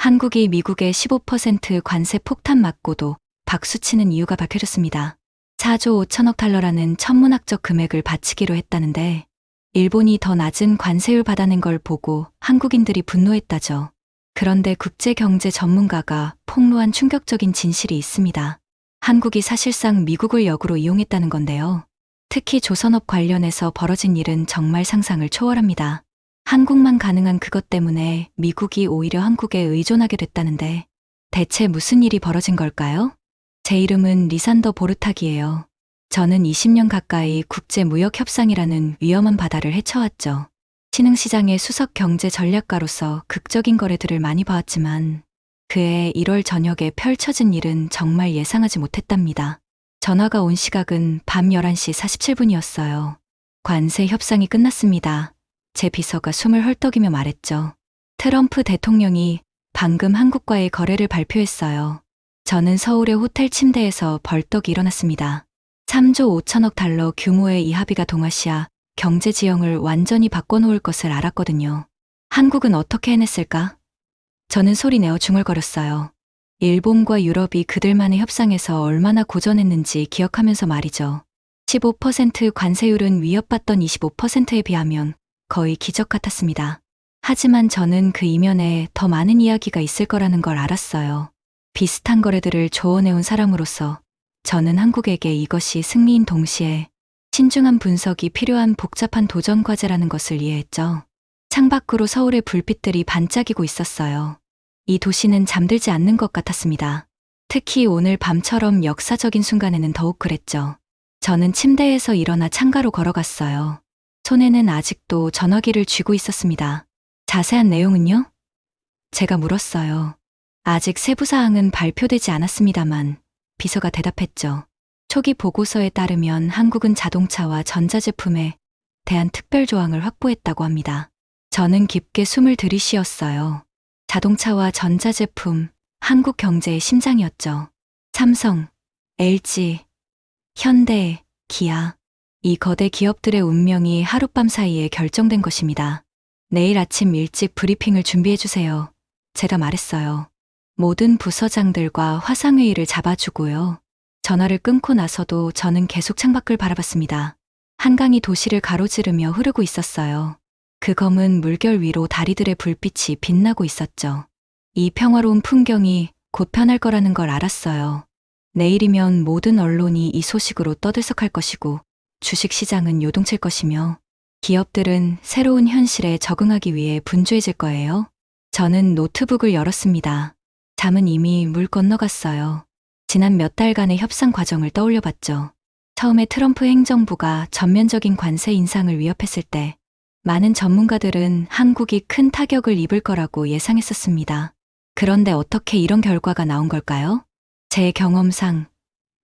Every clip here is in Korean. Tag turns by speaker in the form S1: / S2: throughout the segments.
S1: 한국이 미국의 15% 관세 폭탄 맞고도 박수치는 이유가 밝혀졌습니다. 4조 5천억 달러라는 천문학적 금액을 바치기로 했다는데 일본이 더 낮은 관세율 받아낸 걸 보고 한국인들이 분노했다죠. 그런데 국제경제 전문가가 폭로한 충격적인 진실이 있습니다. 한국이 사실상 미국을 역으로 이용했다는 건데요. 특히 조선업 관련해서 벌어진 일은 정말 상상을 초월합니다. 한국만 가능한 그것 때문에 미국이 오히려 한국에 의존하게 됐다는데 대체 무슨 일이 벌어진 걸까요? 제 이름은 리산더 보르탁이에요. 저는 20년 가까이 국제무역협상이라는 위험한 바다를 헤쳐왔죠. 신흥시장의 수석 경제 전략가로서 극적인 거래들을 많이 봐왔지만 그해 1월 저녁에 펼쳐진 일은 정말 예상하지 못했답니다. 전화가 온 시각은 밤 11시 47분이었어요. 관세 협상이 끝났습니다. 제 비서가 숨을 헐떡이며 말했죠. 트럼프 대통령이 방금 한국과의 거래를 발표했어요. 저는 서울의 호텔 침대에서 벌떡 일어났습니다. 3조 5천억 달러 규모의 이 합의가 동아시아 경제 지형을 완전히 바꿔놓을 것을 알았거든요. 한국은 어떻게 해냈을까? 저는 소리내어 중얼거렸어요. 일본과 유럽이 그들만의 협상에서 얼마나 고전했는지 기억하면서 말이죠. 15% 관세율은 위협받던 25%에 비하면 거의 기적 같았습니다. 하지만 저는 그 이면에 더 많은 이야기가 있을 거라는 걸 알았어요. 비슷한 거래들을 조언해온 사람으로서 저는 한국에게 이것이 승리인 동시에 신중한 분석이 필요한 복잡한 도전 과제라는 것을 이해했죠. 창밖으로 서울의 불빛들이 반짝이고 있었어요. 이 도시는 잠들지 않는 것 같았습니다. 특히 오늘 밤처럼 역사적인 순간에는 더욱 그랬죠. 저는 침대에서 일어나 창가로 걸어갔어요. 손에는 아직도 전화기를 쥐고 있었습니다. 자세한 내용은요? 제가 물었어요. 아직 세부 사항은 발표되지 않았습니다만 비서가 대답했죠. 초기 보고서에 따르면 한국은 자동차와 전자제품에 대한 특별 조항을 확보했다고 합니다. 저는 깊게 숨을 들이쉬었어요. 자동차와 전자제품, 한국 경제의 심장이었죠. 삼성, LG, 현대, 기아. 이 거대 기업들의 운명이 하룻밤 사이에 결정된 것입니다. 내일 아침 일찍 브리핑을 준비해주세요. 제가 말했어요. 모든 부서장들과 화상회의를 잡아주고요. 전화를 끊고 나서도 저는 계속 창밖을 바라봤습니다. 한강이 도시를 가로지르며 흐르고 있었어요. 그 검은 물결 위로 다리들의 불빛이 빛나고 있었죠. 이 평화로운 풍경이 곧 변할 거라는 걸 알았어요. 내일이면 모든 언론이 이 소식으로 떠들썩할 것이고 주식시장은 요동칠 것이며 기업들은 새로운 현실에 적응하기 위해 분주해질 거예요. 저는 노트북을 열었습니다. 잠은 이미 물 건너갔어요. 지난 몇 달간의 협상 과정을 떠올려 봤죠. 처음에 트럼프 행정부가 전면적인 관세 인상을 위협했을 때 많은 전문가들은 한국이 큰 타격을 입을 거라고 예상했었습니다. 그런데 어떻게 이런 결과가 나온 걸까요? 제 경험상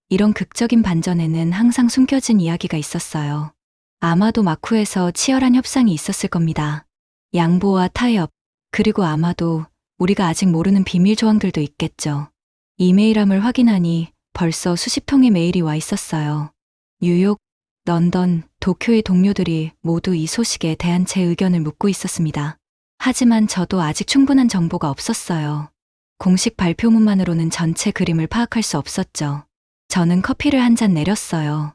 S1: 이런 극적인 반전에는 항상 숨겨진 이야기가 있었어요. 아마도 마쿠에서 치열한 협상이 있었을 겁니다. 양보와 타협, 그리고 아마도 우리가 아직 모르는 비밀 조항들도 있겠죠. 이메일함을 확인하니 벌써 수십 통의 메일이 와 있었어요. 뉴욕, 런던, 도쿄의 동료들이 모두 이 소식에 대한 제 의견을 묻고 있었습니다. 하지만 저도 아직 충분한 정보가 없었어요. 공식 발표문만으로는 전체 그림을 파악할 수 없었죠. 저는 커피를 한 잔 내렸어요.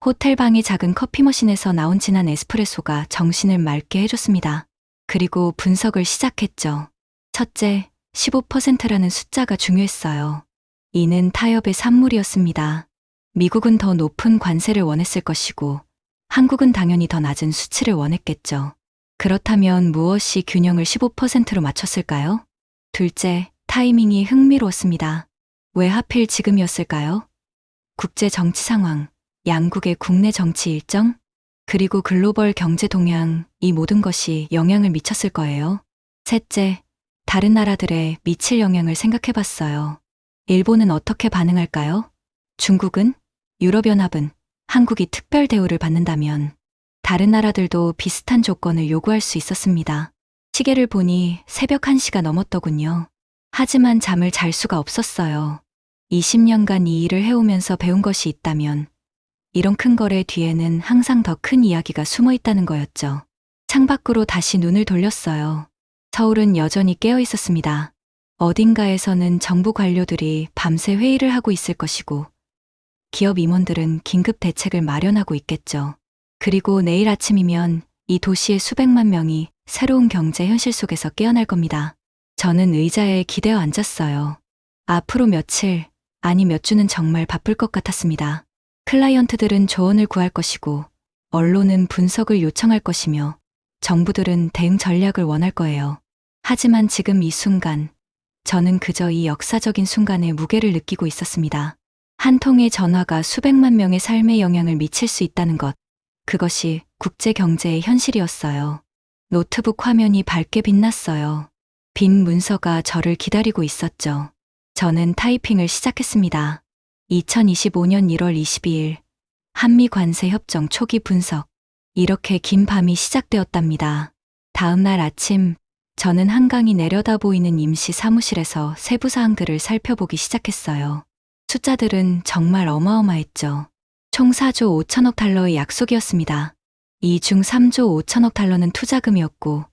S1: 호텔 방의 작은 커피 머신에서 나온 진한 에스프레소가 정신을 맑게 해줬습니다. 그리고 분석을 시작했죠. 첫째, 15%라는 숫자가 중요했어요. 이는 타협의 산물이었습니다. 미국은 더 높은 관세를 원했을 것이고 한국은 당연히 더 낮은 수치를 원했겠죠. 그렇다면 무엇이 균형을 15%로 맞췄을까요? 둘째, 타이밍이 흥미로웠습니다. 왜 하필 지금이었을까요? 국제 정치 상황, 양국의 국내 정치 일정, 그리고 글로벌 경제 동향, 이 모든 것이 영향을 미쳤을 거예요. 셋째, 다른 나라들의 미칠 영향을 생각해봤어요. 일본은 어떻게 반응할까요? 중국은? 유럽연합은? 한국이 특별 대우를 받는다면 다른 나라들도 비슷한 조건을 요구할 수 있었습니다. 시계를 보니 새벽 1시가 넘었더군요. 하지만 잠을 잘 수가 없었어요. 20년간 이 일을 해오면서 배운 것이 있다면 이런 큰 거래 뒤에는 항상 더 큰 이야기가 숨어 있다는 거였죠. 창밖으로 다시 눈을 돌렸어요. 서울은 여전히 깨어 있었습니다. 어딘가에서는 정부 관료들이 밤새 회의를 하고 있을 것이고, 기업 임원들은 긴급 대책을 마련하고 있겠죠. 그리고 내일 아침이면 이 도시의 수백만 명이 새로운 경제 현실 속에서 깨어날 겁니다. 저는 의자에 기대어 앉았어요. 앞으로 며칠, 아니 몇 주는 정말 바쁠 것 같았습니다. 클라이언트들은 조언을 구할 것이고, 언론은 분석을 요청할 것이며, 정부들은 대응 전략을 원할 거예요. 하지만 지금 이 순간, 저는 그저 이 역사적인 순간의 무게를 느끼고 있었습니다. 한 통의 전화가 수백만 명의 삶에 영향을 미칠 수 있다는 것, 그것이 국제 경제의 현실이었어요. 노트북 화면이 밝게 빛났어요. 빈 문서가 저를 기다리고 있었죠. 저는 타이핑을 시작했습니다. 2025년 1월 22일, 한미 관세 협정 초기 분석. 이렇게 긴 밤이 시작되었답니다. 다음 날 아침, 저는 한강이 내려다 보이는 임시 사무실에서 세부 사항들을 살펴보기 시작했어요. 숫자들은 정말 어마어마했죠. 총 4조 5천억 달러의 약속이었습니다. 이 중 3조 5천억 달러는 투자금이었고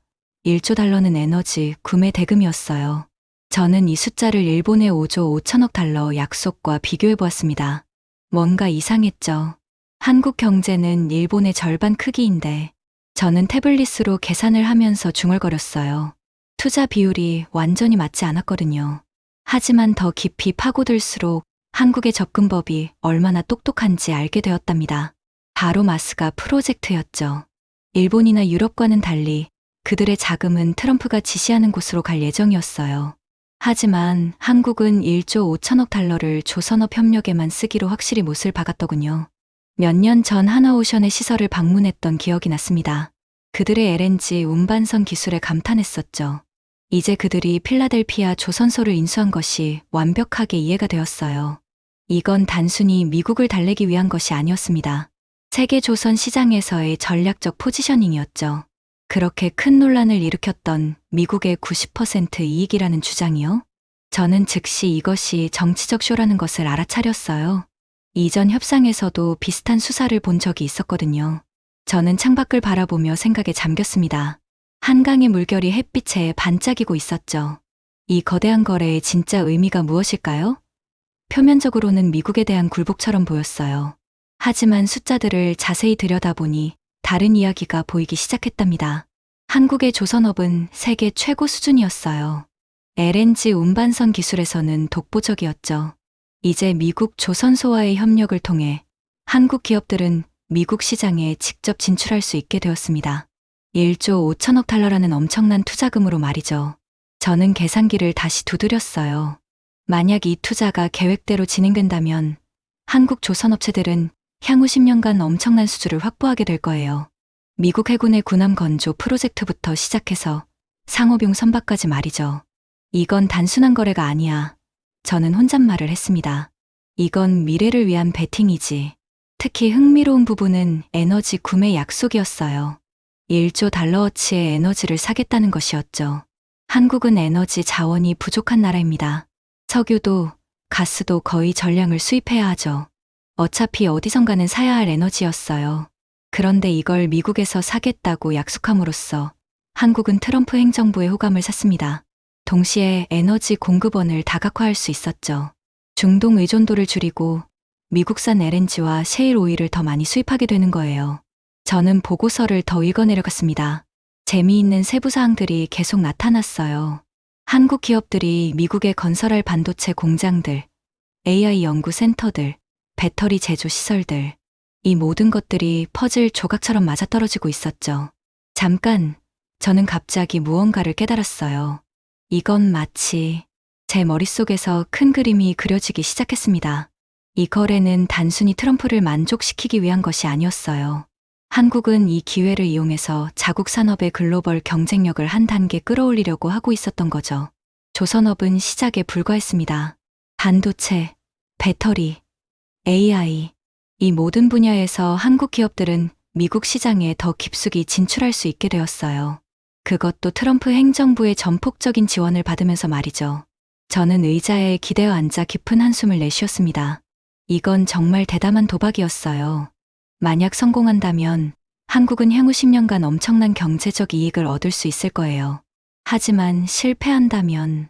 S1: 1조 달러는 에너지 구매 대금이었어요. 저는 이 숫자를 일본의 5조 5천억 달러 약속과 비교해 보았습니다. 뭔가 이상했죠. 한국 경제는 일본의 절반 크기인데 저는 태블릿으로 계산을 하면서 중얼거렸어요. 투자 비율이 완전히 맞지 않았거든요. 하지만 더 깊이 파고들수록 한국의 접근법이 얼마나 똑똑한지 알게 되었답니다. 바로 마스가 프로젝트였죠. 일본이나 유럽과는 달리 그들의 자금은 트럼프가 지시하는 곳으로 갈 예정이었어요. 하지만 한국은 1조 5천억 달러를 조선업 협력에만 쓰기로 확실히 못을 박았더군요. 몇 년 전 하나오션의 시설을 방문했던 기억이 났습니다. 그들의 LNG 운반선 기술에 감탄했었죠. 이제 그들이 필라델피아 조선소를 인수한 것이 완벽하게 이해가 되었어요. 이건 단순히 미국을 달래기 위한 것이 아니었습니다. 세계 조선 시장에서의 전략적 포지셔닝이었죠. 그렇게 큰 논란을 일으켰던 미국의 90% 이익이라는 주장이요? 저는 즉시 이것이 정치적 쇼라는 것을 알아차렸어요. 이전 협상에서도 비슷한 수사를 본 적이 있었거든요. 저는 창밖을 바라보며 생각에 잠겼습니다. 한강의 물결이 햇빛에 반짝이고 있었죠. 이 거대한 거래의 진짜 의미가 무엇일까요? 표면적으로는 미국에 대한 굴복처럼 보였어요. 하지만 숫자들을 자세히 들여다보니 다른 이야기가 보이기 시작했답니다. 한국의 조선업은 세계 최고 수준이었어요. LNG 운반선 기술에서는 독보적이었죠. 이제 미국 조선소와의 협력을 통해 한국 기업들은 미국 시장에 직접 진출할 수 있게 되었습니다. 1조 5천억 달러라는 엄청난 투자금으로 말이죠. 저는 계산기를 다시 두드렸어요. 만약 이 투자가 계획대로 진행된다면 한국 조선업체들은 향후 10년간 엄청난 수주를 확보하게 될 거예요. 미국 해군의 군함 건조 프로젝트부터 시작해서 상업용 선박까지 말이죠. 이건 단순한 거래가 아니야. 저는 혼잣말을 했습니다. 이건 미래를 위한 베팅이지. 특히 흥미로운 부분은 에너지 구매 약속이었어요. 1조 달러어치의 에너지를 사겠다는 것이었죠. 한국은 에너지 자원이 부족한 나라입니다. 석유도 가스도 거의 전량을 수입해야 하죠. 어차피 어디선가는 사야 할 에너지였어요. 그런데 이걸 미국에서 사겠다고 약속함으로써 한국은 트럼프 행정부의 호감을 샀습니다. 동시에 에너지 공급원을 다각화할 수 있었죠. 중동 의존도를 줄이고 미국산 LNG와 셰일 오일을 더 많이 수입하게 되는 거예요. 저는 보고서를 더 읽어내려갔습니다. 재미있는 세부 사항들이 계속 나타났어요. 한국 기업들이 미국에 건설할 반도체 공장들, AI 연구센터들, 배터리 제조 시설들, 이 모든 것들이 퍼즐 조각처럼 맞아떨어지고 있었죠. 잠깐, 저는 갑자기 무언가를 깨달았어요. 이건 마치 제 머릿속에서 큰 그림이 그려지기 시작했습니다. 이 거래는 단순히 트럼프를 만족시키기 위한 것이 아니었어요. 한국은 이 기회를 이용해서 자국 산업의 글로벌 경쟁력을 한 단계 끌어올리려고 하고 있었던 거죠. 조선업은 시작에 불과했습니다. 반도체, 배터리, AI, 이 모든 분야에서 한국 기업들은 미국 시장에 더 깊숙이 진출할 수 있게 되었어요. 그것도 트럼프 행정부의 전폭적인 지원을 받으면서 말이죠. 저는 의자에 기대어 앉아 깊은 한숨을 내쉬었습니다. 이건 정말 대담한 도박이었어요. 만약 성공한다면 한국은 향후 10년간 엄청난 경제적 이익을 얻을 수 있을 거예요. 하지만 실패한다면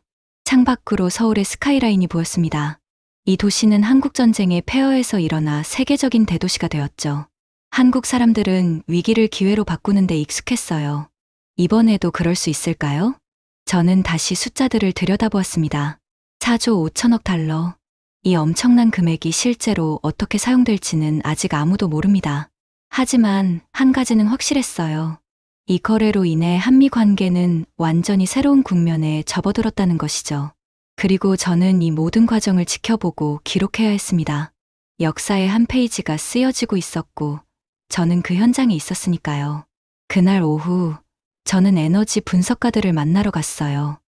S1: 창밖으로 서울의 스카이라인이 보였습니다. 이 도시는 한국전쟁의 폐허에서 일어나 세계적인 대도시가 되었죠. 한국 사람들은 위기를 기회로 바꾸는 데 익숙했어요. 이번에도 그럴 수 있을까요? 저는 다시 숫자들을 들여다보았습니다. 4조 5천억 달러. 이 엄청난 금액이 실제로 어떻게 사용될지는 아직 아무도 모릅니다. 하지만 한 가지는 확실했어요. 이 거래로 인해 한미 관계는 완전히 새로운 국면에 접어들었다는 것이죠. 그리고 저는 이 모든 과정을 지켜보고 기록해야 했습니다. 역사의 한 페이지가 쓰여지고 있었고, 저는 그 현장에 있었으니까요. 그날 오후, 저는 에너지 분석가들을 만나러 갔어요.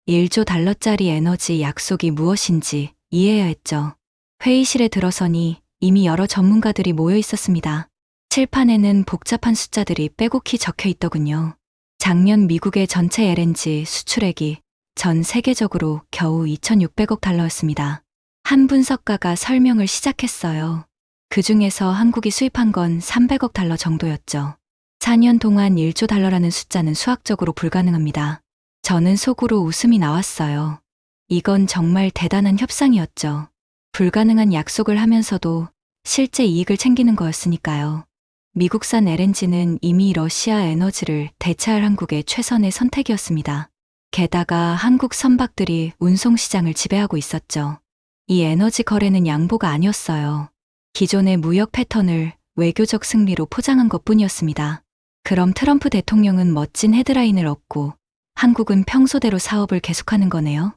S1: 1조 달러짜리 에너지 약속이 무엇인지 이해해야 했죠. 회의실에 들어서니 이미 여러 전문가들이 모여 있었습니다. 칠판에는 복잡한 숫자들이 빼곡히 적혀 있더군요. 작년 미국의 전체 LNG 수출액이 전 세계적으로 겨우 2,600억 달러였습니다. 한 분석가가 설명을 시작했어요. 그 중에서 한국이 수입한 건 300억 달러 정도였죠. 4년 동안 1조 달러라는 숫자는 수학적으로 불가능합니다. 저는 속으로 웃음이 나왔어요. 이건 정말 대단한 협상이었죠. 불가능한 약속을 하면서도 실제 이익을 챙기는 거였으니까요. 미국산 LNG는 이미 러시아 에너지를 대체할 한국의 최선의 선택이었습니다. 게다가 한국 선박들이 운송시장을 지배하고 있었죠. 이 에너지 거래는 양보가 아니었어요. 기존의 무역 패턴을 외교적 승리로 포장한 것뿐이었습니다. 그럼 트럼프 대통령은 멋진 헤드라인을 얻고 한국은 평소대로 사업을 계속하는 거네요?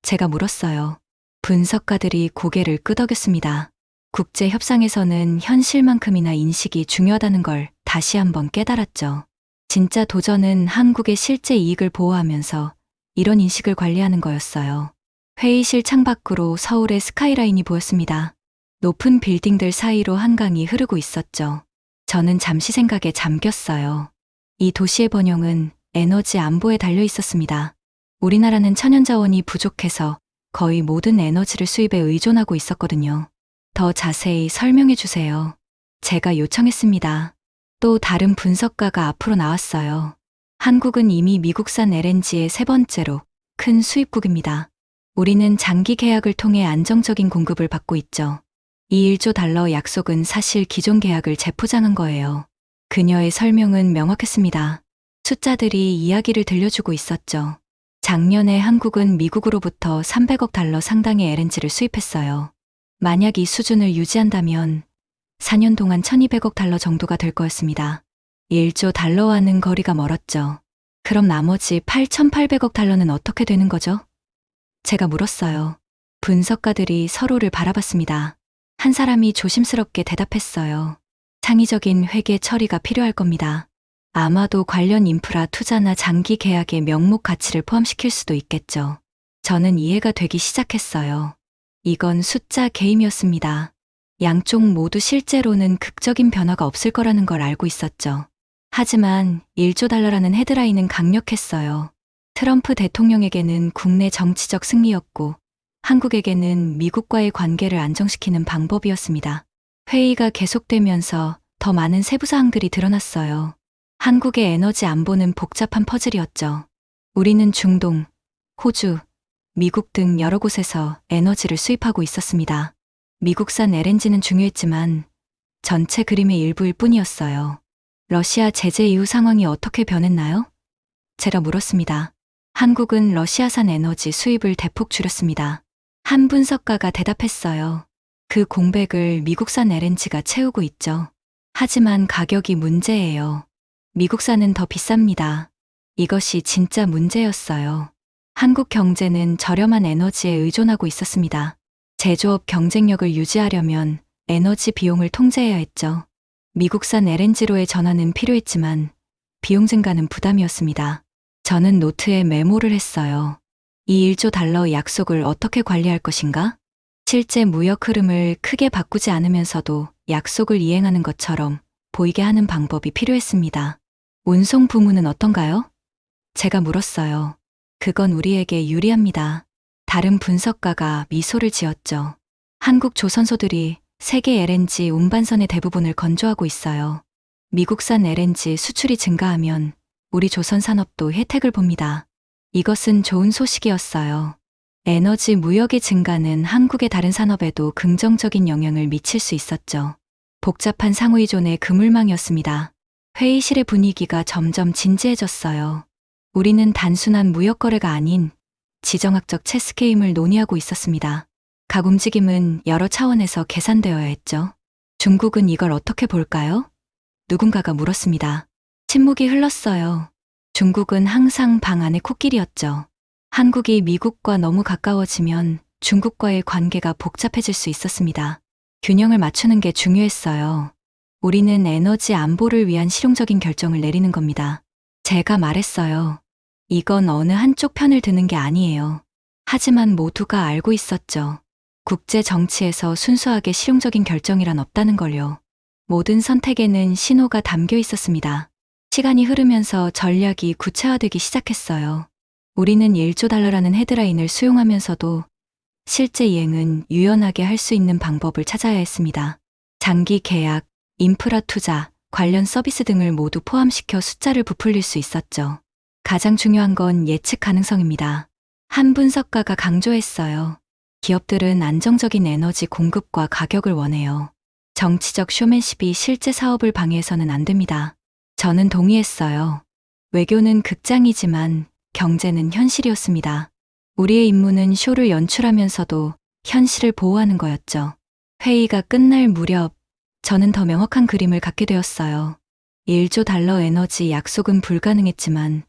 S1: 제가 물었어요. 분석가들이 고개를 끄덕였습니다. 국제 협상에서는 현실만큼이나 인식이 중요하다는 걸 다시 한번 깨달았죠. 진짜 도전은 한국의 실제 이익을 보호하면서 이런 인식을 관리하는 거였어요. 회의실 창밖으로 서울의 스카이라인이 보였습니다. 높은 빌딩들 사이로 한강이 흐르고 있었죠. 저는 잠시 생각에 잠겼어요. 이 도시의 번영은 에너지 안보에 달려 있었습니다. 우리나라는 천연자원이 부족해서 거의 모든 에너지를 수입에 의존하고 있었거든요. 더 자세히 설명해 주세요. 제가 요청했습니다. 또 다른 분석가가 앞으로 나왔어요. 한국은 이미 미국산 LNG의 세 번째로 큰 수입국입니다. 우리는 장기 계약을 통해 안정적인 공급을 받고 있죠. 이 1조 달러 약속은 사실 기존 계약을 재포장한 거예요. 그녀의 설명은 명확했습니다. 숫자들이 이야기를 들려주고 있었죠. 작년에 한국은 미국으로부터 300억 달러 상당의 LNG를 수입했어요. 만약 이 수준을 유지한다면 4년 동안 1,200억 달러 정도가 될 거였습니다. 1조 달러와는 거리가 멀었죠. 그럼 나머지 8,800억 달러는 어떻게 되는 거죠? 제가 물었어요. 분석가들이 서로를 바라봤습니다. 한 사람이 조심스럽게 대답했어요. 창의적인 회계 처리가 필요할 겁니다. 아마도 관련 인프라 투자나 장기 계약의 명목 가치를 포함시킬 수도 있겠죠. 저는 이해가 되기 시작했어요. 이건 숫자 게임이었습니다. 양쪽 모두 실제로는 극적인 변화가 없을 거라는 걸 알고 있었죠. 하지만 1조 달러라는 헤드라인은 강력했어요. 트럼프 대통령에게는 국내 정치적 승리였고 한국에게는 미국과의 관계를 안정시키는 방법이었습니다. 회의가 계속되면서 더 많은 세부 사항들이 드러났어요. 한국의 에너지 안보는 복잡한 퍼즐이었죠. 우리는 중동, 호주, 미국 등 여러 곳에서 에너지를 수입하고 있었습니다. 미국산 LNG는 중요했지만 전체 그림의 일부일 뿐이었어요. 러시아 제재 이후 상황이 어떻게 변했나요? 제가 물었습니다. 한국은 러시아산 에너지 수입을 대폭 줄였습니다. 한 분석가가 대답했어요. 그 공백을 미국산 LNG가 채우고 있죠. 하지만 가격이 문제예요. 미국산은 더 비쌉니다. 이것이 진짜 문제였어요. 한국 경제는 저렴한 에너지에 의존하고 있었습니다. 제조업 경쟁력을 유지하려면 에너지 비용을 통제해야 했죠. 미국산 LNG로의 전환은 필요했지만 비용 증가는 부담이었습니다. 저는 노트에 메모를 했어요. 이 1조 달러 약속을 어떻게 관리할 것인가? 실제 무역 흐름을 크게 바꾸지 않으면서도 약속을 이행하는 것처럼 보이게 하는 방법이 필요했습니다. 운송 부문은 어떤가요? 제가 물었어요. 그건 우리에게 유리합니다. 다른 분석가가 미소를 지었죠. 한국 조선소들이 세계 LNG 운반선의 대부분을 건조하고 있어요. 미국산 LNG 수출이 증가하면 우리 조선 산업도 혜택을 봅니다. 이것은 좋은 소식이었어요. 에너지 무역의 증가는 한국의 다른 산업에도 긍정적인 영향을 미칠 수 있었죠. 복잡한 상호의존의 그물망이었습니다. 회의실의 분위기가 점점 진지해졌어요. 우리는 단순한 무역 거래가 아닌 지정학적 체스 게임을 논의하고 있었습니다. 각 움직임은 여러 차원에서 계산되어야 했죠. 중국은 이걸 어떻게 볼까요? 누군가가 물었습니다. 침묵이 흘렀어요. 중국은 항상 방 안의 코끼리였죠. 한국이 미국과 너무 가까워지면 중국과의 관계가 복잡해질 수 있었습니다. 균형을 맞추는 게 중요했어요. 우리는 에너지 안보를 위한 실용적인 결정을 내리는 겁니다. 제가 말했어요. 이건 어느 한쪽 편을 드는 게 아니에요. 하지만 모두가 알고 있었죠. 국제 정치에서 순수하게 실용적인 결정이란 없다는 걸요. 모든 선택에는 신호가 담겨 있었습니다. 시간이 흐르면서 전략이 구체화되기 시작했어요. 우리는 1조 달러라는 헤드라인을 수용하면서도 실제 이행은 유연하게 할 수 있는 방법을 찾아야 했습니다. 장기 계약, 인프라 투자, 관련 서비스 등을 모두 포함시켜 숫자를 부풀릴 수 있었죠. 가장 중요한 건 예측 가능성입니다. 한 분석가가 강조했어요. 기업들은 안정적인 에너지 공급과 가격을 원해요. 정치적 쇼맨십이 실제 사업을 방해해서는 안 됩니다. 저는 동의했어요. 외교는 극장이지만 경제는 현실이었습니다. 우리의 임무는 쇼를 연출하면서도 현실을 보호하는 거였죠. 회의가 끝날 무렵 저는 더 명확한 그림을 갖게 되었어요. 1조 달러 에너지 약속은 불가능했지만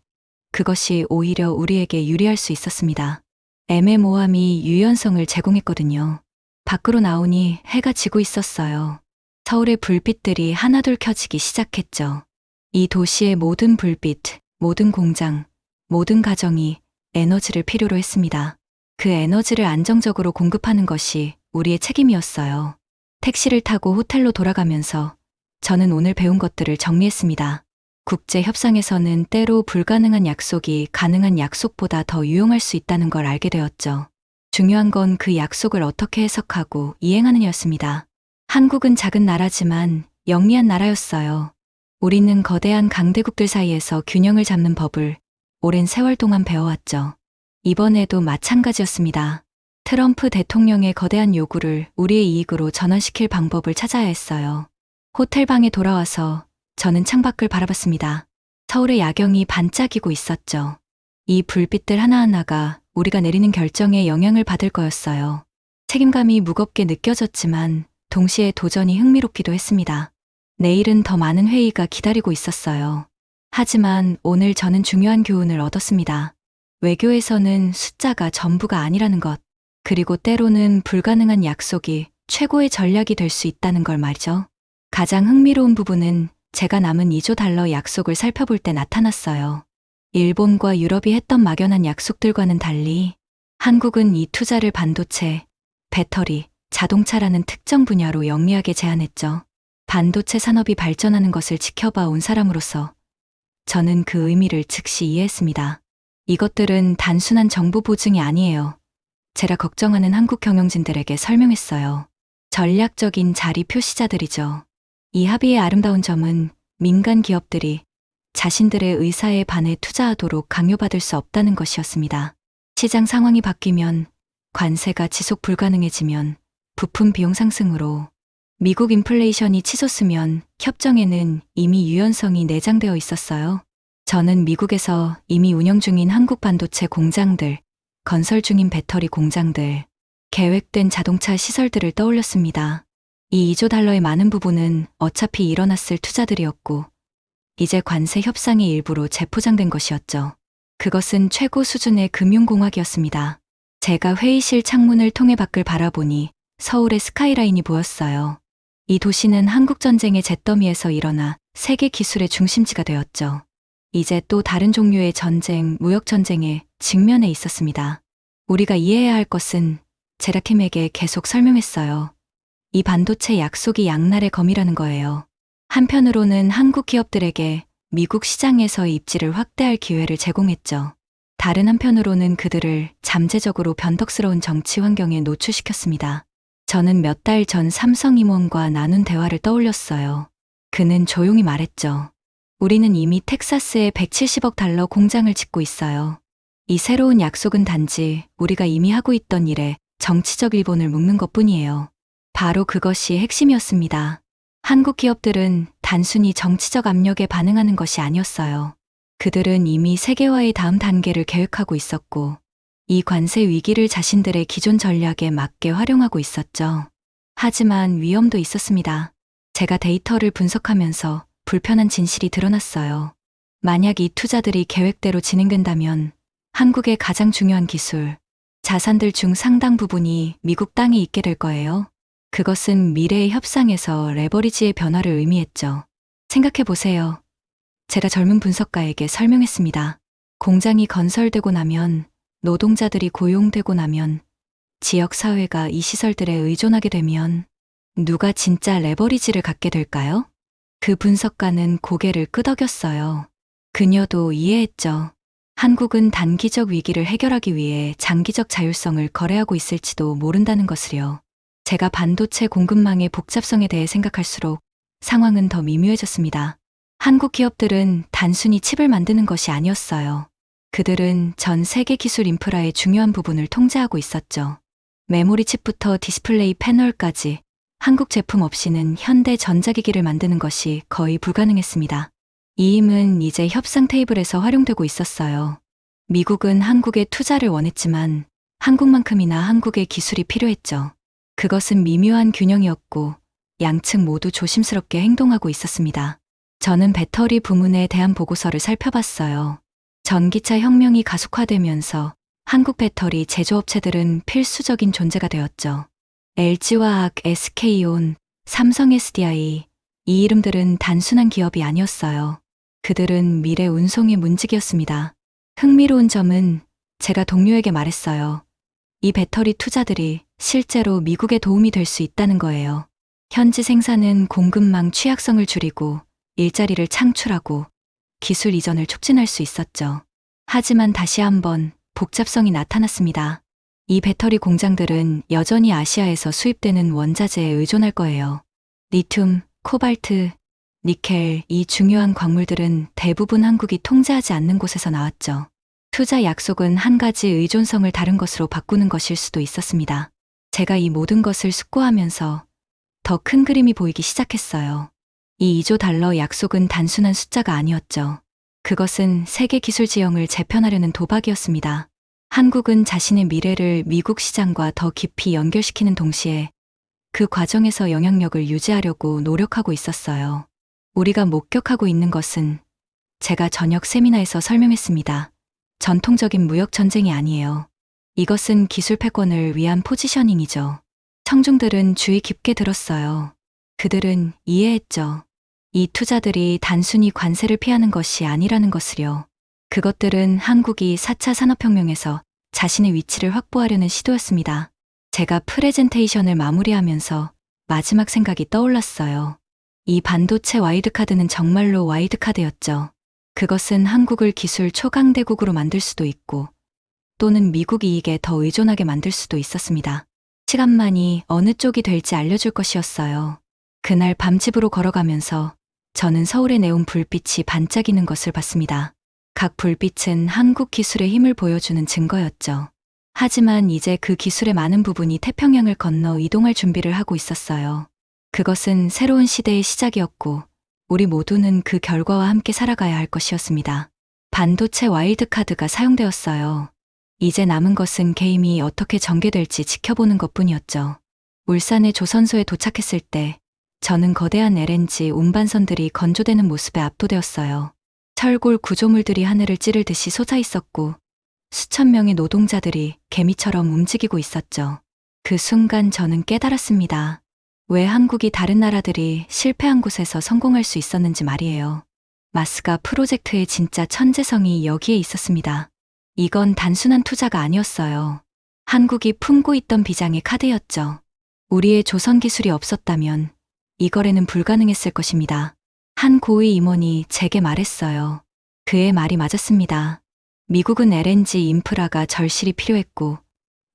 S1: 그것이 오히려 우리에게 유리할 수 있었습니다. 애매모호함이 유연성을 제공했거든요. 밖으로 나오니 해가 지고 있었어요. 서울의 불빛들이 하나둘 켜지기 시작했죠. 이 도시의 모든 불빛, 모든 공장, 모든 가정이 에너지를 필요로 했습니다. 그 에너지를 안정적으로 공급하는 것이 우리의 책임이었어요. 택시를 타고 호텔로 돌아가면서 저는 오늘 배운 것들을 정리했습니다. 국제 협상에서는 때로 불가능한 약속이 가능한 약속보다 더 유용할 수 있다는 걸 알게 되었죠. 중요한 건 그 약속을 어떻게 해석하고 이행하느냐였습니다. 한국은 작은 나라지만 영리한 나라였어요. 우리는 거대한 강대국들 사이에서 균형을 잡는 법을 오랜 세월 동안 배워왔죠. 이번에도 마찬가지였습니다. 트럼프 대통령의 거대한 요구를 우리의 이익으로 전환시킬 방법을 찾아야 했어요. 호텔방에 돌아와서 저는 창밖을 바라봤습니다. 서울의 야경이 반짝이고 있었죠. 이 불빛들 하나하나가 우리가 내리는 결정에 영향을 받을 거였어요. 책임감이 무겁게 느껴졌지만 동시에 도전이 흥미롭기도 했습니다. 내일은 더 많은 회의가 기다리고 있었어요. 하지만 오늘 저는 중요한 교훈을 얻었습니다. 외교에서는 숫자가 전부가 아니라는 것, 그리고 때로는 불가능한 약속이 최고의 전략이 될 수 있다는 걸 말이죠. 가장 흥미로운 부분은 제가 남은 2조 달러 약속을 살펴볼 때 나타났어요. 일본과 유럽이 했던 막연한 약속들과는 달리 한국은 이 투자를 반도체, 배터리, 자동차라는 특정 분야로 영리하게 제한했죠. 반도체 산업이 발전하는 것을 지켜봐 온 사람으로서 저는 그 의미를 즉시 이해했습니다. 이것들은 단순한 정보 보증이 아니에요. 제가 걱정하는 한국 경영진들에게 설명했어요. 전략적인 자리 표시자들이죠. 이 합의의 아름다운 점은 민간 기업들이 자신들의 의사에 반해 투자하도록 강요받을 수 없다는 것이었습니다. 시장 상황이 바뀌면, 관세가 지속 불가능해지면, 부품 비용 상승으로 미국 인플레이션이 치솟으면 협정에는 이미 유연성이 내장되어 있었어요. 저는 미국에서 이미 운영 중인 한국 반도체 공장들, 건설 중인 배터리 공장들, 계획된 자동차 시설들을 떠올렸습니다. 이 2조 달러의 많은 부분은 어차피 일어났을 투자들이었고 이제 관세 협상의 일부로 재포장된 것이었죠. 그것은 최고 수준의 금융공학이었습니다. 제가 회의실 창문을 통해 밖을 바라보니 서울의 스카이라인이 보였어요. 이 도시는 한국전쟁의 잿더미에서 일어나 세계 기술의 중심지가 되었죠. 이제 또 다른 종류의 전쟁, 무역전쟁에 직면해 있었습니다. 우리가 이해해야 할 것은 제라킴에게 계속 설명했어요. 이 반도체 약속이 양날의 검이라는 거예요. 한편으로는 한국 기업들에게 미국 시장에서의 입지를 확대할 기회를 제공했죠. 다른 한편으로는 그들을 잠재적으로 변덕스러운 정치 환경에 노출시켰습니다. 저는 몇 달 전 삼성 임원과 나눈 대화를 떠올렸어요. 그는 조용히 말했죠. 우리는 이미 텍사스에 170억 달러 공장을 짓고 있어요. 이 새로운 약속은 단지 우리가 이미 하고 있던 일에 정치적 일본을 묶는 것뿐이에요. 바로 그것이 핵심이었습니다. 한국 기업들은 단순히 정치적 압력에 반응하는 것이 아니었어요. 그들은 이미 세계화의 다음 단계를 계획하고 있었고, 이 관세 위기를 자신들의 기존 전략에 맞게 활용하고 있었죠. 하지만 위험도 있었습니다. 제가 데이터를 분석하면서 불편한 진실이 드러났어요. 만약 이 투자들이 계획대로 진행된다면 한국의 가장 중요한 기술, 자산들 중 상당 부분이 미국 땅에 있게 될 거예요. 그것은 미래의 협상에서 레버리지의 변화를 의미했죠. 생각해 보세요. 제가 젊은 분석가에게 설명했습니다. 공장이 건설되고 나면, 노동자들이 고용되고 나면, 지역사회가 이 시설들에 의존하게 되면 누가 진짜 레버리지를 갖게 될까요? 그 분석가는 고개를 끄덕였어요. 그녀도 이해했죠. 한국은 단기적 위기를 해결하기 위해 장기적 자율성을 거래하고 있을지도 모른다는 것을요. 제가 반도체 공급망의 복잡성에 대해 생각할수록 상황은 더 미묘해졌습니다. 한국 기업들은 단순히 칩을 만드는 것이 아니었어요. 그들은 전 세계 기술 인프라의 중요한 부분을 통제하고 있었죠. 메모리 칩부터 디스플레이 패널까지 한국 제품 없이는 현대 전자기기를 만드는 것이 거의 불가능했습니다. 이 힘은 이제 협상 테이블에서 활용되고 있었어요. 미국은 한국에 투자를 원했지만 한국만큼이나 한국의 기술이 필요했죠. 그것은 미묘한 균형이었고 양측 모두 조심스럽게 행동하고 있었습니다. 저는 배터리 부문에 대한 보고서를 살펴봤어요. 전기차 혁명이 가속화되면서 한국 배터리 제조업체들은 필수적인 존재가 되었죠. LG화학, SK온, 삼성 SDI, 이 이름들은 단순한 기업이 아니었어요. 그들은 미래 운송의 문직이었습니다. 흥미로운 점은 제가 동료에게 말했어요. 이 배터리 투자들이 실제로 미국에 도움이 될 수 있다는 거예요. 현지 생산은 공급망 취약성을 줄이고 일자리를 창출하고 기술 이전을 촉진할 수 있었죠. 하지만 다시 한번 복잡성이 나타났습니다. 이 배터리 공장들은 여전히 아시아에서 수입되는 원자재에 의존할 거예요. 리튬, 코발트, 니켈, 이 중요한 광물들은 대부분 한국이 통제하지 않는 곳에서 나왔죠. 투자 약속은 한 가지 의존성을 다른 것으로 바꾸는 것일 수도 있었습니다. 제가 이 모든 것을 숙고하면서 더 큰 그림이 보이기 시작했어요. 이 2조 달러 약속은 단순한 숫자가 아니었죠. 그것은 세계 기술 지형을 재편하려는 도박이었습니다. 한국은 자신의 미래를 미국 시장과 더 깊이 연결시키는 동시에 그 과정에서 영향력을 유지하려고 노력하고 있었어요. 우리가 목격하고 있는 것은 제가 저녁 세미나에서 설명했습니다. 전통적인 무역 전쟁이 아니에요. 이것은 기술 패권을 위한 포지셔닝이죠. 청중들은 주의 깊게 들었어요. 그들은 이해했죠. 이 투자들이 단순히 관세를 피하는 것이 아니라는 것을요. 그것들은 한국이 4차 산업혁명에서 자신의 위치를 확보하려는 시도였습니다. 제가 프레젠테이션을 마무리하면서 마지막 생각이 떠올랐어요. 이 반도체 와일드카드는 정말로 와일드카드였죠. 그것은 한국을 기술 초강대국으로 만들 수도 있고 또는 미국 이익에 더 의존하게 만들 수도 있었습니다. 시간만이 어느 쪽이 될지 알려줄 것이었어요. 그날 밤 집으로 걸어가면서 저는 서울의 네온 불빛이 반짝이는 것을 봤습니다. 각 불빛은 한국 기술의 힘을 보여주는 증거였죠. 하지만 이제 그 기술의 많은 부분이 태평양을 건너 이동할 준비를 하고 있었어요. 그것은 새로운 시대의 시작이었고 우리 모두는 그 결과와 함께 살아가야 할 것이었습니다. 반도체 와일드카드가 사용되었어요. 이제 남은 것은 게임이 어떻게 전개될지 지켜보는 것뿐이었죠. 울산의 조선소에 도착했을 때 저는 거대한 LNG 운반선들이 건조되는 모습에 압도되었어요. 철골 구조물들이 하늘을 찌르듯이 솟아 있었고 수천 명의 노동자들이 개미처럼 움직이고 있었죠. 그 순간 저는 깨달았습니다. 왜 한국이 다른 나라들이 실패한 곳에서 성공할 수 있었는지 말이에요. 마스가 프로젝트의 진짜 천재성이 여기에 있었습니다. 이건 단순한 투자가 아니었어요. 한국이 품고 있던 비장의 카드였죠. 우리의 조선 기술이 없었다면 이 거래는 불가능했을 것입니다. 한 고위 임원이 제게 말했어요. 그의 말이 맞았습니다. 미국은 LNG 인프라가 절실히 필요했고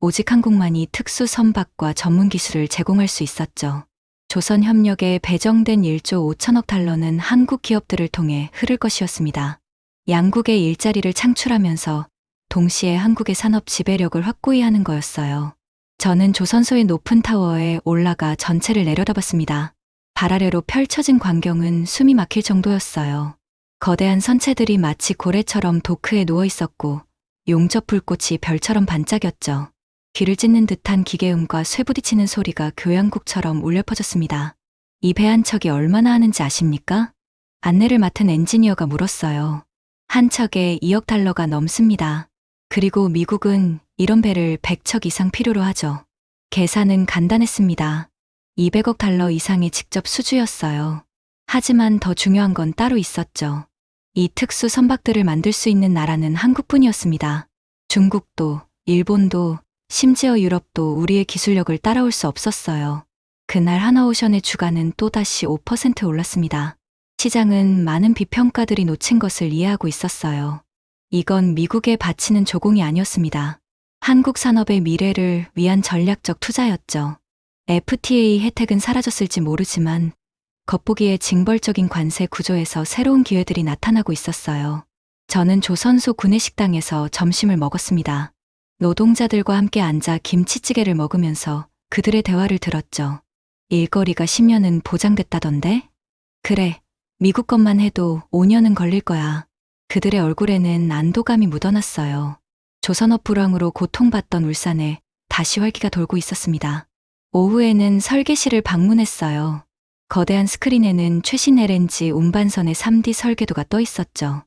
S1: 오직 한국만이 특수 선박과 전문 기술을 제공할 수 있었죠. 조선협력에 배정된 1조 5천억 달러는 한국 기업들을 통해 흐를 것이었습니다. 양국의 일자리를 창출하면서 동시에 한국의 산업 지배력을 확고히 하는 거였어요. 저는 조선소의 높은 타워에 올라가 전체를 내려다봤습니다. 발 아래로 펼쳐진 광경은 숨이 막힐 정도였어요. 거대한 선체들이 마치 고래처럼 도크에 누워 있었고 용접 불꽃이 별처럼 반짝였죠. 귀를 찢는 듯한 기계음과 쇠부딪히는 소리가 교향곡처럼 울려 퍼졌습니다. 이 배 한 척이 얼마나 하는지 아십니까? 안내를 맡은 엔지니어가 물었어요. 한 척에 2억 달러가 넘습니다. 그리고 미국은 이런 배를 100척 이상 필요로 하죠. 계산은 간단했습니다. 200억 달러 이상의 직접 수주였어요. 하지만 더 중요한 건 따로 있었죠. 이 특수 선박들을 만들 수 있는 나라는 한국뿐이었습니다. 중국도, 일본도, 심지어 유럽도 우리의 기술력을 따라올 수 없었어요. 그날 하나오션의 주가는 또다시 5% 올랐습니다. 시장은 많은 비평가들이 놓친 것을 이해하고 있었어요. 이건 미국에 바치는 조공이 아니었습니다. 한국 산업의 미래를 위한 전략적 투자였죠. FTA 혜택은 사라졌을지 모르지만 겉보기에 징벌적인 관세 구조에서 새로운 기회들이 나타나고 있었어요. 저는 조선소 구내식당에서 점심을 먹었습니다. 노동자들과 함께 앉아 김치찌개를 먹으면서 그들의 대화를 들었죠. 일거리가 10년은 보장됐다던데? 그래, 미국 것만 해도 5년은 걸릴 거야. 그들의 얼굴에는 안도감이 묻어났어요. 조선업 불황으로 고통받던 울산에 다시 활기가 돌고 있었습니다. 오후에는 설계실을 방문했어요. 거대한 스크린에는 최신 LNG 운반선의 3D 설계도가 떠 있었죠.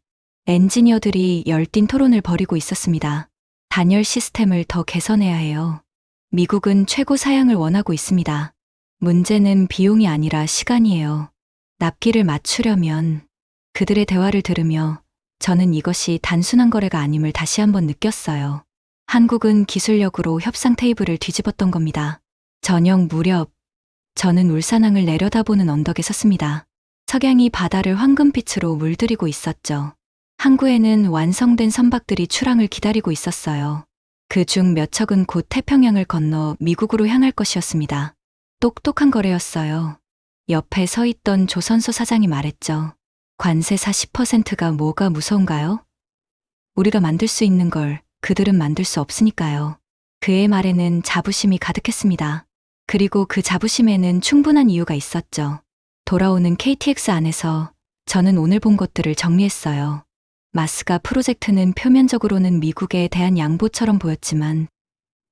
S1: 엔지니어들이 열띤 토론을 벌이고 있었습니다. 단열 시스템을 더 개선해야 해요. 미국은 최고 사양을 원하고 있습니다. 문제는 비용이 아니라 시간이에요. 납기를 맞추려면 그들의 대화를 들으며 저는 이것이 단순한 거래가 아님을 다시 한번 느꼈어요. 한국은 기술력으로 협상 테이블을 뒤집었던 겁니다. 저녁 무렵 저는 울산항을 내려다보는 언덕에 섰습니다. 석양이 바다를 황금빛으로 물들이고 있었죠. 항구에는 완성된 선박들이 출항을 기다리고 있었어요. 그중 몇 척은 곧 태평양을 건너 미국으로 향할 것이었습니다. 똑똑한 거래였어요. 옆에 서 있던 조선소 사장이 말했죠. 관세 40%가 뭐가 무서운가요? 우리가 만들 수 있는 걸 그들은 만들 수 없으니까요. 그의 말에는 자부심이 가득했습니다. 그리고 그 자부심에는 충분한 이유가 있었죠. 돌아오는 KTX 안에서 저는 오늘 본 것들을 정리했어요. 마스가 프로젝트는 표면적으로는 미국에 대한 양보처럼 보였지만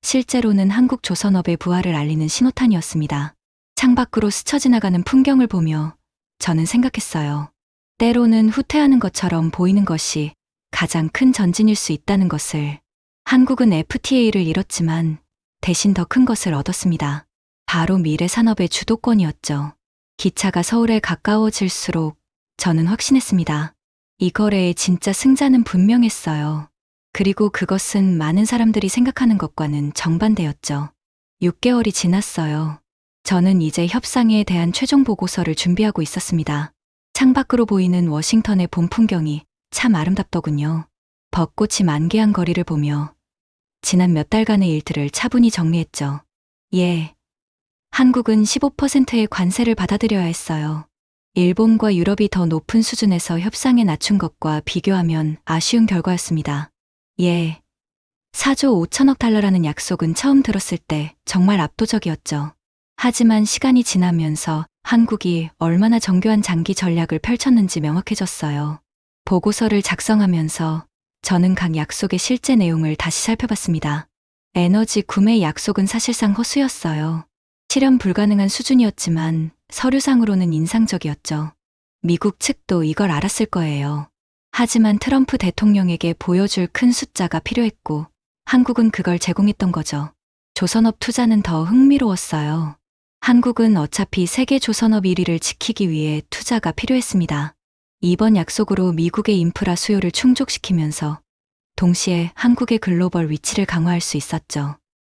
S1: 실제로는 한국 조선업의 부활을 알리는 신호탄이었습니다. 창밖으로 스쳐 지나가는 풍경을 보며 저는 생각했어요. 때로는 후퇴하는 것처럼 보이는 것이 가장 큰 전진일 수 있다는 것을. 한국은 FTA를 잃었지만 대신 더 큰 것을 얻었습니다. 바로 미래 산업의 주도권이었죠. 기차가 서울에 가까워질수록 저는 확신했습니다. 이 거래의 진짜 승자는 분명했어요. 그리고 그것은 많은 사람들이 생각하는 것과는 정반대였죠. 6개월이 지났어요. 저는 이제 협상에 대한 최종 보고서를 준비하고 있었습니다. 창밖으로 보이는 워싱턴의 봄 풍경이 참 아름답더군요. 벚꽃이 만개한 거리를 보며 지난 몇 달간의 일들을 차분히 정리했죠. 예. 한국은 15%의 관세를 받아들여야 했어요. 일본과 유럽이 더 높은 수준에서 협상에 낮춘 것과 비교하면 아쉬운 결과였습니다. 예. 4조 5천억 달러라는 약속은 처음 들었을 때 정말 압도적이었죠. 하지만 시간이 지나면서 한국이 얼마나 정교한 장기 전략을 펼쳤는지 명확해졌어요. 보고서를 작성하면서 저는 각 약속의 실제 내용을 다시 살펴봤습니다. 에너지 구매 약속은 사실상 허수였어요. 실현 불가능한 수준이었지만 서류상으로는 인상적이었죠. 미국 측도 이걸 알았을 거예요. 하지만 트럼프 대통령에게 보여줄 큰 숫자가 필요했고 한국은 그걸 제공했던 거죠. 조선업 투자는 더 흥미로웠어요. 한국은 어차피 세계 조선업 1위를 지키기 위해 투자가 필요했습니다. 이번 약속으로 미국의 인프라 수요를 충족시키면서 동시에 한국의 글로벌 위치를 강화할 수 있었죠.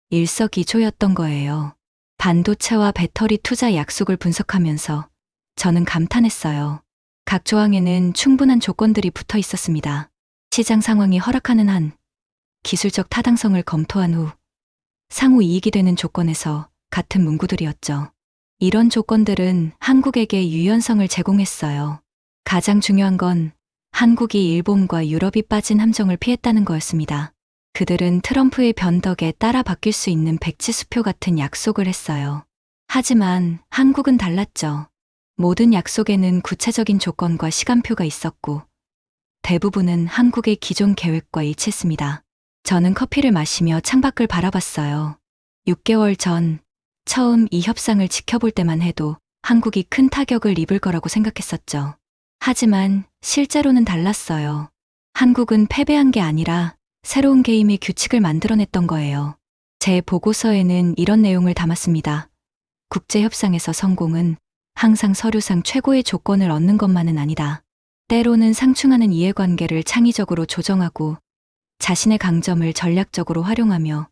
S1: 일석이조였던 거예요. 반도체와 배터리 투자 약속을 분석하면서 저는 감탄했어요. 각 조항에는 충분한 조건들이 붙어 있었습니다. 시장 상황이 허락하는 한, 기술적 타당성을 검토한 후, 상호 이익이 되는 조건에서 같은 문구들이었죠. 이런 조건들은 한국에게 유연성을 제공했어요. 가장 중요한 건 한국이 일본과 유럽이 빠진 함정을 피했다는 거였습니다. 그들은 트럼프의 변덕에 따라 바뀔 수 있는 백지수표 같은 약속을 했어요. 하지만 한국은 달랐죠. 모든 약속에는 구체적인 조건과 시간표가 있었고 대부분은 한국의 기존 계획과 일치했습니다. 저는 커피를 마시며 창밖을 바라봤어요. 6개월 전 처음 이 협상을 지켜볼 때만 해도 한국이 큰 타격을 입을 거라고 생각했었죠. 하지만 실제로는 달랐어요. 한국은 패배한 게 아니라 새로운 게임의 규칙을 만들어냈던 거예요. 제 보고서에는 이런 내용을 담았습니다. 국제협상에서 성공은 항상 서류상 최고의 조건을 얻는 것만은 아니다. 때로는 상충하는 이해관계를 창의적으로 조정하고 자신의 강점을 전략적으로 활용하며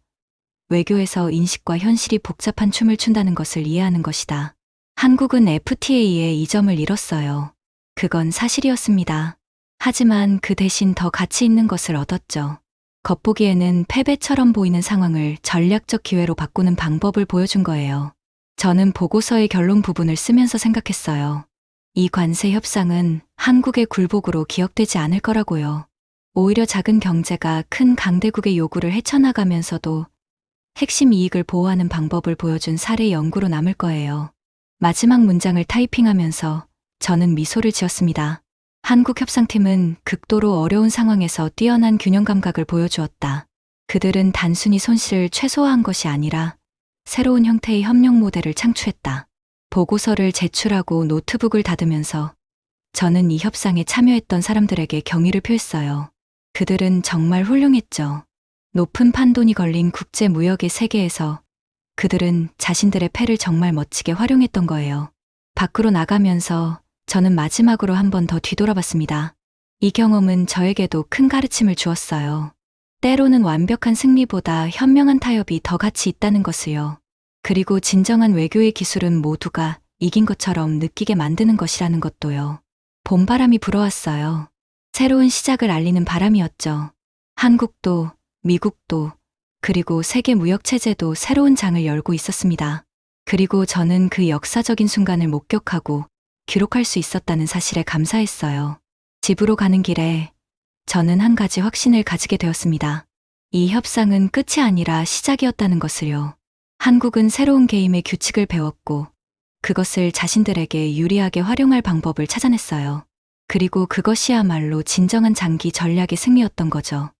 S1: 외교에서 인식과 현실이 복잡한 춤을 춘다는 것을 이해하는 것이다. 한국은 FTA에 이 점을 잃었어요. 그건 사실이었습니다. 하지만 그 대신 더 가치 있는 것을 얻었죠. 겉보기에는 패배처럼 보이는 상황을 전략적 기회로 바꾸는 방법을 보여준 거예요. 저는 보고서의 결론 부분을 쓰면서 생각했어요. 이 관세 협상은 한국의 굴복으로 기억되지 않을 거라고요. 오히려 작은 경제가 큰 강대국의 요구를 헤쳐나가면서도 핵심 이익을 보호하는 방법을 보여준 사례 연구로 남을 거예요. 마지막 문장을 타이핑하면서 저는 미소를 지었습니다. 한국 협상팀은 극도로 어려운 상황에서 뛰어난 균형 감각을 보여주었다. 그들은 단순히 손실을 최소화한 것이 아니라 새로운 형태의 협력 모델을 창출했다. 보고서를 제출하고 노트북을 닫으면서 저는 이 협상에 참여했던 사람들에게 경의를 표했어요. 그들은 정말 훌륭했죠. 높은 판돈이 걸린 국제 무역의 세계에서 그들은 자신들의 패를 정말 멋지게 활용했던 거예요. 밖으로 나가면서 저는 마지막으로 한 번 더 뒤돌아봤습니다. 이 경험은 저에게도 큰 가르침을 주었어요. 때로는 완벽한 승리보다 현명한 타협이 더 가치 있다는 것을요. 그리고 진정한 외교의 기술은 모두가 이긴 것처럼 느끼게 만드는 것이라는 것도요. 봄바람이 불어왔어요. 새로운 시작을 알리는 바람이었죠. 한국도, 미국도, 그리고 세계 무역체제도 새로운 장을 열고 있었습니다. 그리고 저는 그 역사적인 순간을 목격하고 기록할 수 있었다는 사실에 감사했어요. 집으로 가는 길에 저는 한 가지 확신을 가지게 되었습니다. 이 협상은 끝이 아니라 시작이었다는 것을요. 한국은 새로운 게임의 규칙을 배웠고 그것을 자신들에게 유리하게 활용할 방법을 찾아냈어요. 그리고 그것이야말로 진정한 장기 전략의 승리였던 거죠.